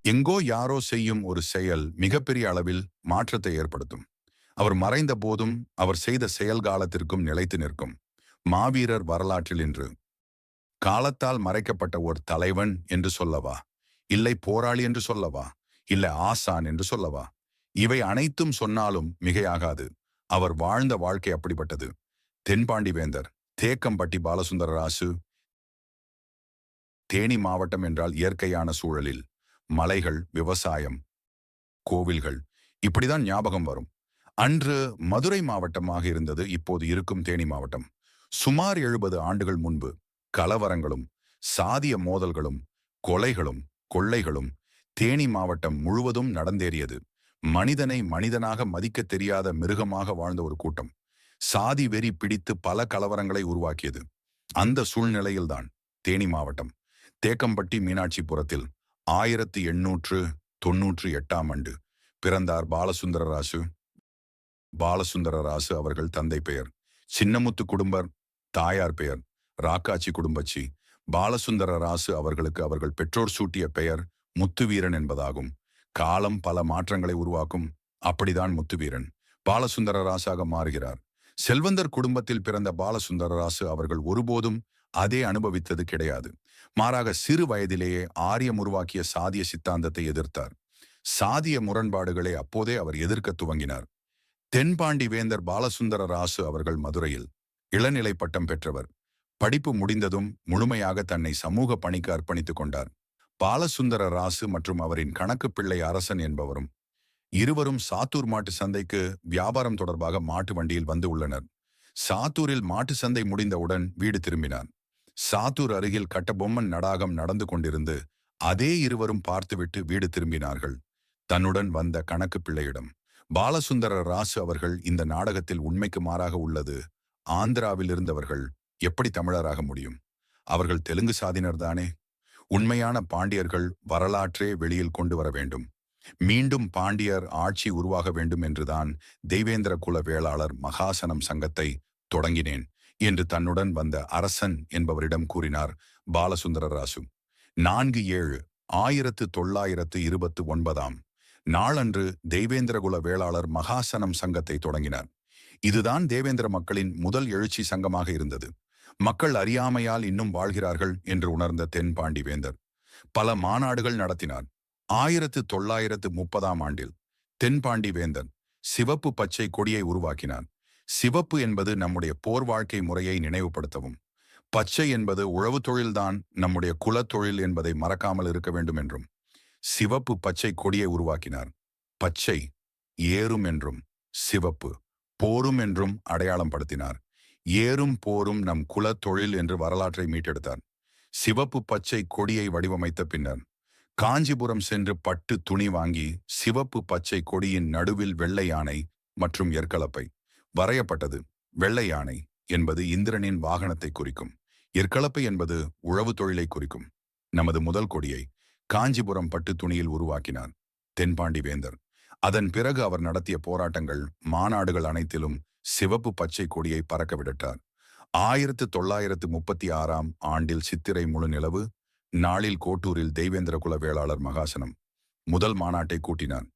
எங்கோ யாரோ செய்யும் ஒரு செயல் மிகப்பெரிய அளவில் மாற்றத்தை ஏற்படுத்தும். அவர் மறைந்த போதும் அவர் செய்த செயல் காலத்திற்கும் நிலைத்து நிற்கும். மாவீரர் வரலாற்றில் இன்று காலத்தால் மறைக்கப்பட்ட ஒரு தலைவன் என்று சொல்லவா, இல்லை போராளி என்று சொல்லவா, இல்லை ஆசான் என்று சொல்லவா? இவை அனைத்தும் சொன்னாலும் மிகையாகாது. அவர் வாழ்ந்த வாழ்க்கை அப்படிப்பட்டது. தென்பாண்டி வேந்தர், தேக்கம்பட்டி பாலசுந்தரராசு. தேனி மாவட்டம் என்றால் இயற்கையான சூழலில் மலைகள், விவசாயம், கோவில்கள் இப்படிதான் ஞாபகம் வரும். அன்று மதுரை மாவட்டமாக இருந்தது இப்போது இருக்கும் தேனி மாவட்டம். சுமார் 70 ஆண்டுகள் முன்பு கலவரங்களும் சாதிய மோதல்களும் கொலைகளும் கொள்ளைகளும் தேனி மாவட்டம் முழுவதும் நடந்தேறியது. மனிதனை மனிதனாக மதிக்க தெரியாத மிருகமாக வாழ்ந்த ஒரு கூட்டம் சாதி வெறி பிடித்து பல கலவரங்களை உருவாக்கியது. அந்த சூழ்நிலையில்தான் தேனி மாவட்டம் தேக்கம்பட்டி மீனாட்சிபுரத்தில் 1898ஆம் ஆண்டு பிறந்தார் பாலசுந்தரராசு. பாலசுந்தரராசு அவர்கள் தந்தை பெயர் சின்னமுத்து குடும்பர், தாயார் பெயர் ராக்காச்சி குடும்பச்சி. பாலசுந்தரராசு அவர்களுக்கு அவர்கள் பெற்றோர் சூட்டிய பெயர் முத்துவீரன் என்பதாகும். காலம் பல மாற்றங்களை உருவாக்கும். அப்படிதான் முத்துவீரன் பாலசுந்தரராசாக மாறுகிறார். செல்வந்தர் குடும்பத்தில் பிறந்த பாலசுந்தரராசு அவர்கள் ஒருபோதும் அதே அனுபவித்தது கிடையாது. மாறாக சிறு வயதிலேயே ஆரியம் உருவாக்கிய சாதிய சித்தாந்தத்தை எதிர்த்தார். சாதிய முரண்பாடுகளை அப்போதே அவர் எதிர்க்க துவங்கினார். தென்பாண்டி வேந்தர் பாலசுந்தரராசு அவர்கள் மதுரையில் இளநிலை பட்டம் பெற்றவர். படிப்பு முடிந்ததும் முழுமையாக தன்னை சமூக பணிக்கு அர்ப்பணித்துக் கொண்டார். பாலசுந்தரராசு மற்றும் அவரின் கணக்கு பிள்ளை அரசன் என்பவரும் இருவரும் சாத்தூர் மாட்டு சந்தைக்கு வியாபாரம் தொடர்பாக மாட்டு வண்டியில் வந்து உள்ளனர். சாத்தூரில் மாட்டு சந்தை முடிந்தவுடன் வீடு திரும்பினார். சாத்தூர் அருகில் கட்டபொம்மன் நடாகம் நடந்து கொண்டிருந்து அதே இருவரும் பார்த்துவிட்டு வீடு திரும்பினார்கள். தன்னுடன் வந்த கணக்கு பிள்ளையிடம், பாலசுந்தர ராசு அவர்கள் இந்த நாடகத்தில் உண்மைக்கு மாறாக உள்ளது. ஆந்திராவில் இருந்தவர்கள் எப்படி தமிழராக முடியும்? அவர்கள் தெலுங்கு சாதியினர் தானே? உண்மையான பாண்டியர்கள் வரலாற்றே வெளியில் கொண்டு வர வேண்டும். மீண்டும் பாண்டியர் ஆட்சி உருவாக வேண்டும் என்றுதான் தெய்வேந்திர குல வேளாளர் மகாசனம் சங்கத்தை தொடங்கினேன் என்று தன்னுடன் வந்த அரசன் என்பவரிடம் கூறினார் பாலசுந்தரராசு. 4/7/1929 நாளன்று தெய்வேந்திரகுல வேளாளர் மகாசனம் சங்கத்தை தொடங்கினார். இதுதான் தேவேந்திர மக்களின் முதல் எழுச்சி சங்கமாக இருந்தது. மக்கள் அறியாமையால் இன்னும் வாழ்கிறார்கள் என்று உணர்ந்த தென்பாண்டி வேந்தர் பல மாநாடுகள் நடத்தினார். 1930ஆம் ஆண்டில் தென்பாண்டி வேந்தன் சிவப்பு பச்சை கொடியை உருவாக்கினார். சிவப்பு என்பது நம்முடைய போர் வாழ்க்கை முறையை நினைவுபடுத்தவும், பச்சை என்பது உழவு தொழில்தான் நம்முடைய குலத்தொழில் என்பதை மறக்காமல் இருக்க வேண்டும் என்றும் சிவப்பு பச்சை கொடியை உருவாக்கினார். பச்சை ஏறும் என்றும் சிவப்பு போரும் என்றும் அடையாளம் படுத்தினார். ஏறும் போரும் நம் குலத்தொழில் என்று வரலாற்றை மீட்டெடுத்தார். சிவப்பு பச்சை கொடியை வடிவமைத்த பின்னர் காஞ்சிபுரம் சென்று பட்டு துணி வாங்கி சிவப்பு பச்சை கொடியின் நடுவில் வெள்ளை யானை மற்றும் எற்களப்பை வரையப்பட்டது. வெள்ளை யானை என்பது இந்திரனின் வாகனத்தை குறிக்கும். எற்களப்பை என்பது உழவு தொழிலை குறிக்கும். நமது முதல் கொடியை காஞ்சிபுரம் பட்டு துணியில் உருவாக்கினார் தென்பாண்டி வேந்தர். அதன் பிறகு அவர் நடத்திய போராட்டங்கள், மாநாடுகள் அனைத்திலும் சிவப்பு பச்சை கொடியை பறக்க விட்டார். 1936ஆம் ஆண்டில் சித்திரை முழு நிலவு நாளில் கோட்டூரில் தெய்வேந்திர குல வேளாளர் மகாசனம் முதல் மாநாட்டை கூட்டினார்.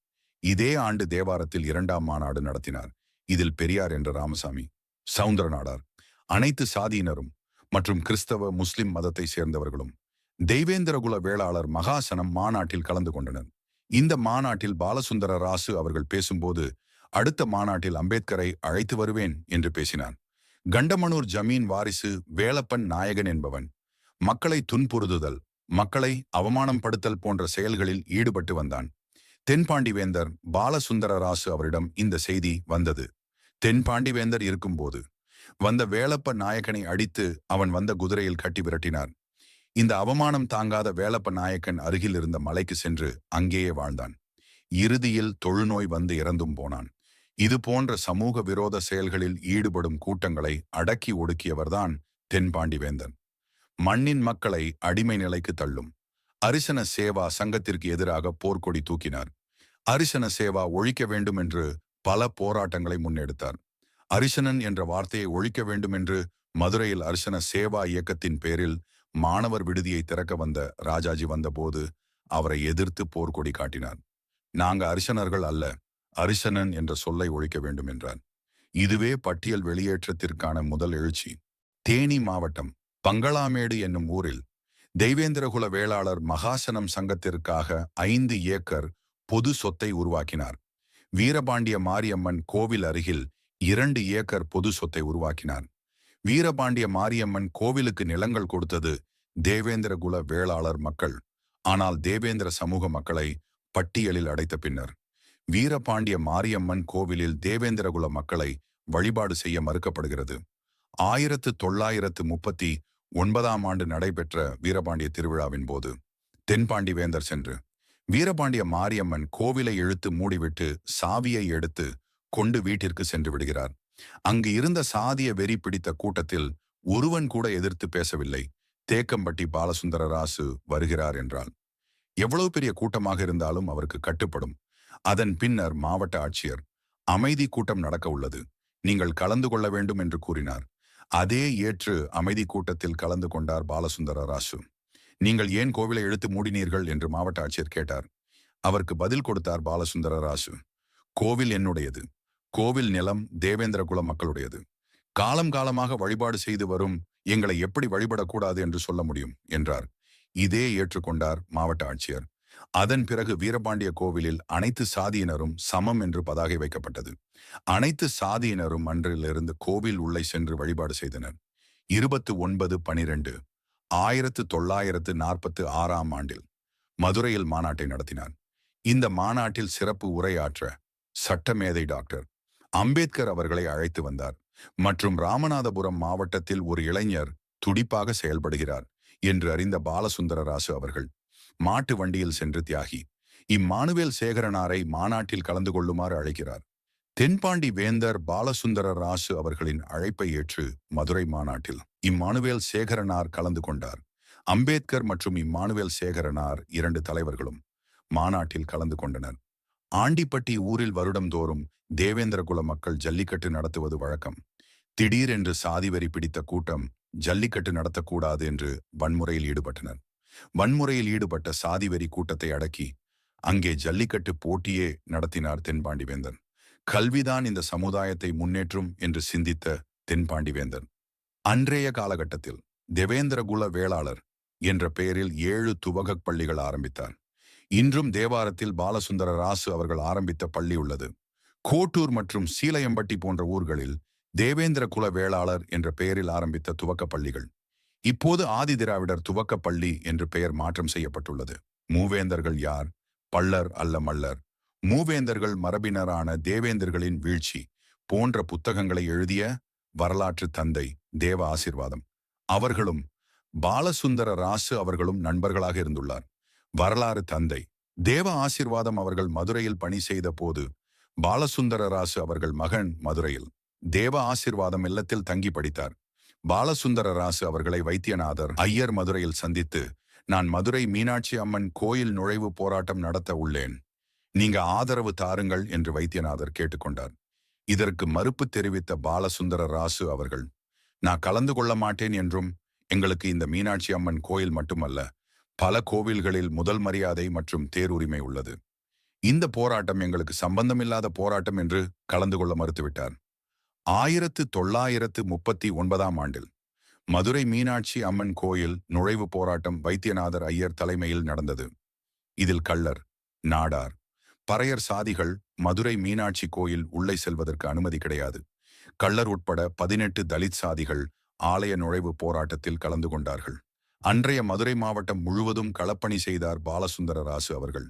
இதே ஆண்டு தேவாரத்தில் 2ஆம் மாநாடு நடத்தினார். இதில் பெரியார் என்ற ராமசாமி, சவுந்தர நாடார், அனைத்து சாதியினரும் மற்றும் கிறிஸ்தவ முஸ்லிம் மதத்தை சேர்ந்தவர்களும் தெய்வேந்திரகுல வேளாளர் மகாசனம் மாநாட்டில் கலந்து கொண்டனர். இந்த மாநாட்டில் பாலசுந்தர ராசு அவர்கள் பேசும்போது, அடுத்த மாநாட்டில் அம்பேத்கரை அழைத்து வருவேன் என்று பேசினார். கண்டமனூர் ஜமீன் வாரிசு வேலப்பன் நாயகன் என்பவன் மக்களை துன்புறுத்துதல், மக்களை அவமானம் படுத்தல் போன்ற செயல்களில் ஈடுபட்டு வந்தான். தென்பாண்டி வேந்தர் பாலசுந்தர ராசு அவரிடம் இந்த செய்தி வந்தது. தென்பாண்டி வேந்தர் இருக்கும்போது வந்த வேலப்ப நாயக்கனை அடித்து அவன் வந்த குதிரையில் கட்டி விரட்டினார். இந்த அவமானம் தாங்காத வேலப்ப நாயக்கன் அருகில் இருந்த மலைக்கு சென்று அங்கேயே வாழ்ந்தான். இறுதியில் தொழுநோய் வந்து இறந்தும் போனான். இது போன்ற சமூக விரோத செயல்களில் ஈடுபடும் கூட்டங்களை அடக்கி ஒடுக்கியவர்தான் தென்பாண்டி வேந்தன். மண்ணின் மக்களை அடிமை நிலைக்கு தள்ளும் அரிசன சேவா சங்கத்திற்கு எதிராக போர்க்கொடி தூக்கினார். அரிசன சேவா ஒழிக்க வேண்டும் என்று பல போராட்டங்களை முன்னெடுத்தார். அரிசனன் என்ற வார்த்தையை ஒழிக்க வேண்டும் என்று மதுரையில் அரிசன சேவா இயக்கத்தின் பேரில் மாணவர் விடுதியை திறக்க வந்த ராஜாஜி வந்தபோது அவரை எதிர்த்து போர்க்கொடி காட்டினார். நாங்க அரிசனர்கள் அல்ல, அரிசனன் என்ற சொல்லை ஒழிக்க வேண்டும் என்றார். இதுவே பட்டியல் வெளியேற்றத்திற்கான முதல் எழுச்சி. தேனி மாவட்டம் பங்களாமேடு என்னும் ஊரில் தெய்வேந்திரகுல வேளாளர் மகாசனம் சங்கத்திற்காக 5 ஏக்கர் பொது சொத்தை உருவாக்கினார். வீரபாண்டிய மாரியம்மன் கோவில் அருகில் 2 ஏக்கர் பொது சொத்தை உருவாக்கினார். வீரபாண்டிய மாரியம்மன் கோவிலுக்கு நிலங்கள் கொடுத்தது தேவேந்திரகுல வேளாளர் மக்கள். ஆனால் தேவேந்திர சமூக மக்களை பட்டியலில் அடைத்த பின்னர் வீரபாண்டிய மாரியம்மன் கோவிலில் தேவேந்திரகுல மக்களை வழிபாடு செய்ய மறுக்கப்படுகிறது. 1939 நடைபெற்ற வீரபாண்டிய திருவிழாவின் போது தென்பாண்டி வேந்தர் சென்று வீரபாண்டிய மாரியம்மன் கோவிலை இழுத்து மூடிவிட்டு சாவியை எடுத்து கொண்டு வீட்டிற்கு சென்று விடுகிறார். அங்கு இருந்த சாதிய வெறி பிடித்த கூட்டத்தில் ஒருவன் கூட எதிர்த்து பேசவில்லை. தேக்கம்பட்டி பாலசுந்தர ராசு வருகிறார் என்றால் எவ்வளவு பெரிய கூட்டமாக இருந்தாலும் அவருக்கு கட்டுப்படும். அதன் பின்னர் மாவட்ட ஆட்சியர், அமைதி கூட்டம் நடக்க உள்ளது, நீங்கள் கலந்து கொள்ள வேண்டும் என்று கூறினார். அதே ஏற்று அமைதி கூட்டத்தில் கலந்து கொண்டார் பாலசுந்தர ராசு. நீங்கள் ஏன் கோவிலை இழுத்து மூடினீர்கள் என்று மாவட்ட ஆட்சியர் கேட்டார். அவருக்கு பதில் கொடுத்தார் பாலசுந்தர ராசு. கோவில் என்னுடையது. கோவில் நிலம் தேவேந்திர குல மக்களுடையது. காலம் காலமாக வழிபாடு செய்து வரும் எங்களை எப்படி வழிபடக்கூடாது என்று சொல்ல முடியும் என்றார். இதே ஏற்றுக்கொண்டார் மாவட்ட ஆட்சியர். அதன் பிறகு வீரபாண்டிய கோவிலில் அனைத்து சாதியினரும் சமம் என்று பதாகை வைக்கப்பட்டது. அனைத்து சாதியினரும் அன்றிலிருந்து கோவில் உள்ளே சென்று வழிபாடு செய்தனர். 29/12/1946 மதுரையில் மாநாட்டை நடத்தினார். இந்த மாநாட்டில் சிறப்பு உரையாற்ற சட்டமேதை டாக்டர் அம்பேத்கர் அவர்களை அழைத்து வந்தார். மற்றும் ராமநாதபுரம் மாவட்டத்தில் ஒரு இளைஞர் துடிப்பாக செயல்படுகிறார் என்று அறிந்த பாலசுந்தர ராசு அவர்கள் மாட்டு வண்டியில் சென்று தியாகி இம்மானுவேல் சேகரனாரை மாநாட்டில் கலந்து கொள்ளுமாறு அழைக்கிறார். தென்பாண்டி வேந்தர் பாலசுந்தர ராசு அவர்களின் அழைப்பை ஏற்று மதுரை மாநாட்டில் இம்மானுவேல் சேகரனார் கலந்து கொண்டார். அம்பேத்கர் மற்றும் இம்மானுவேல் சேகரனார் 2 தலைவர்களும் மாநாட்டில் கலந்து கொண்டனர். ஆண்டிப்பட்டி ஊரில் வருடந்தோறும் தேவேந்திரகுல மக்கள் ஜல்லிக்கட்டு நடத்துவது வழக்கம். திடீரென்று சாதிவெறி பிடித்த கூட்டம் ஜல்லிக்கட்டு நடத்தக்கூடாது என்று வன்முறையில் ஈடுபட்டனர். வன்முறையில் ஈடுபட்ட சாதிவெறி கூட்டத்தை அடக்கி அங்கே ஜல்லிக்கட்டு போட்டியே நடத்தினார் தென்பாண்டி வேந்தன். கல்விதான் இந்த சமுதாயத்தை முன்னேற்றும் என்று சிந்தித்த தென்பாண்டி வேந்தன் அன்றைய காலகட்டத்தில் தேவேந்திரகுல வேளாளர் என்ற பெயரில் 7 துவகப் பள்ளிகள் ஆரம்பித்தார். இன்றும் தேவாரத்தில் பாலசுந்தர ராசு அவர்கள் ஆரம்பித்த பள்ளி உள்ளது. கோட்டூர் மற்றும் சீலையம்பட்டி போன்ற ஊர்களில் தேவேந்திர குல வேளாளர் என்ற பெயரில் ஆரம்பித்த துவக்கப் பள்ளிகள் இப்போது ஆதி திராவிடர் துவக்கப் பள்ளி என்று பெயர் மாற்றம் செய்யப்பட்டுள்ளது. மூவேந்தர்கள் யார்? பள்ளர் அல்ல மல்லர். மூவேந்தர்கள் மரபினரான தேவேந்தர்களின் வீழ்ச்சி போன்ற புத்தகங்களை எழுதிய வரலாற்று தந்தை தேவ ஆசீர்வாதம் அவர்களும் பாலசுந்தர ராசு அவர்களும் நண்பர்களாக இருந்துள்ளார். வரலாறு தந்தை தேவ ஆசீர்வாதம் அவர்கள் மதுரையில் பணி செய்த போது பாலசுந்தர ராசு அவர்கள் மகன் மதுரையில் தேவ ஆசீர்வாதம் இல்லத்தில் தங்கி படித்தார். பாலசுந்தர ராசு அவர்களை வைத்தியநாதர் ஐயர் மதுரையில் சந்தித்து, நான் மதுரை மீனாட்சி அம்மன் கோயில் நுழைவு போராட்டம் நடத்த உள்ளேன், நீங்க ஆதரவு தாருங்கள் என்று வைத்தியநாதர் கேட்டுக்கொண்டார். இதற்கு மறுப்பு தெரிவித்த பாலசுந்தர ராசு அவர்கள், நான் கலந்து கொள்ள மாட்டேன் என்றும், எங்களுக்கு இந்த மீனாட்சி அம்மன் கோயில் மட்டுமல்ல, பல கோவில்களில் முதல் மரியாதை மற்றும் தேருரிமை உள்ளது. இந்த போராட்டம் எங்களுக்கு சம்பந்தமில்லாத போராட்டம் என்று கலந்து கொள்ள மறுத்துவிட்டார். 1939 மதுரை மீனாட்சி அம்மன் கோயில் நுழைவு போராட்டம் வைத்தியநாதர் ஐயர் தலைமையில் நடந்தது. இதில் கள்ளர், நாடார், பறையர் சாதிகள் மதுரை மீனாட்சி கோயில் உள்ளே செல்வதற்கு அனுமதி கிடையாது. கள்ளர் உட்பட 18 தலித் சாதிகள் ஆலய நுழைவு போராட்டத்தில் கலந்து கொண்டார்கள். அன்றைய மதுரை மாவட்டம் முழுவதும் களப்பணி செய்தார் பாலசுந்தர ராசு அவர்கள்.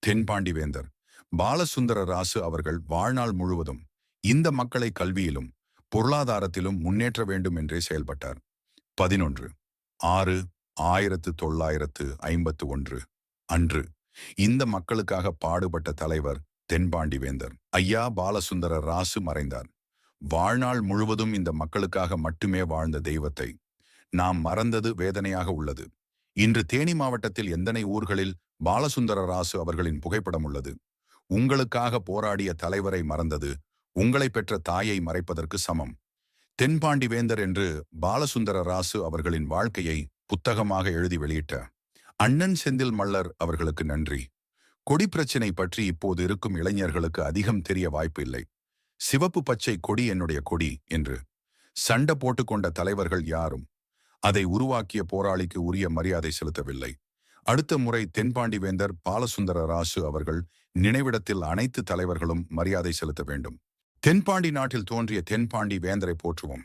தென்பாண்டி வேந்தர் பாலசுந்தர ராசு அவர்கள் வாழ்நாள் முழுவதும் இந்த மக்களை கல்வியிலும் பொருளாதாரத்திலும் முன்னேற்ற வேண்டும் என்றே செயல்பட்டார். 11/6/1951 அன்று இந்த மக்களுக்காக பாடுபட்ட தலைவர் தென்பாண்டி வேந்தர் ஐயா பாலசுந்தர ராசு மறைந்தார். வாழ்நாள் முழுவதும் இந்த மக்களுக்காக மட்டுமே வாழ்ந்த தெய்வத்தை நாம் மறந்தது வேதனையாக உள்ளது. இன்று தேனி மாவட்டத்தில் எந்தனை ஊர்களில் பாலசுந்தர ராசு அவர்களின் புகைப்படம் உள்ளது. உங்களுக்காக போராடிய தலைவரை மறந்தது உங்களை பெற்ற தாயை மறைப்பதற்கு சமம். தென்பாண்டி வேந்தர் என்று பாலசுந்தர ராசு அவர்களின் வாழ்க்கையை புத்தகமாக எழுதி வெளியிட்ட அண்ணன் செந்தில் மல்லர் அவர்களுக்கு நன்றி. கொடி பிரச்சினை பற்றி இப்போது இருக்கும் இளைஞர்களுக்கு அதிகம் தெரிய வாய்ப்பு இல்லை. சிவப்பு பச்சை கொடி என்னுடைய கொடி என்று சண்டை போட்டுக்கொண்ட தலைவர்கள் யாரும் அதை உருவாக்கிய போராளிக்கு உரிய மரியாதை செலுத்தவில்லை. அடுத்த முறை தென்பாண்டி வேந்தர் பாலசுந்தர ராசு அவர்கள் நினைவிடத்தில் அனைத்து தலைவர்களும் மரியாதை செலுத்த வேண்டும். தென்பாண்டி நாட்டில் தோன்றிய தென்பாண்டி வேந்தரை போற்றுவோம்.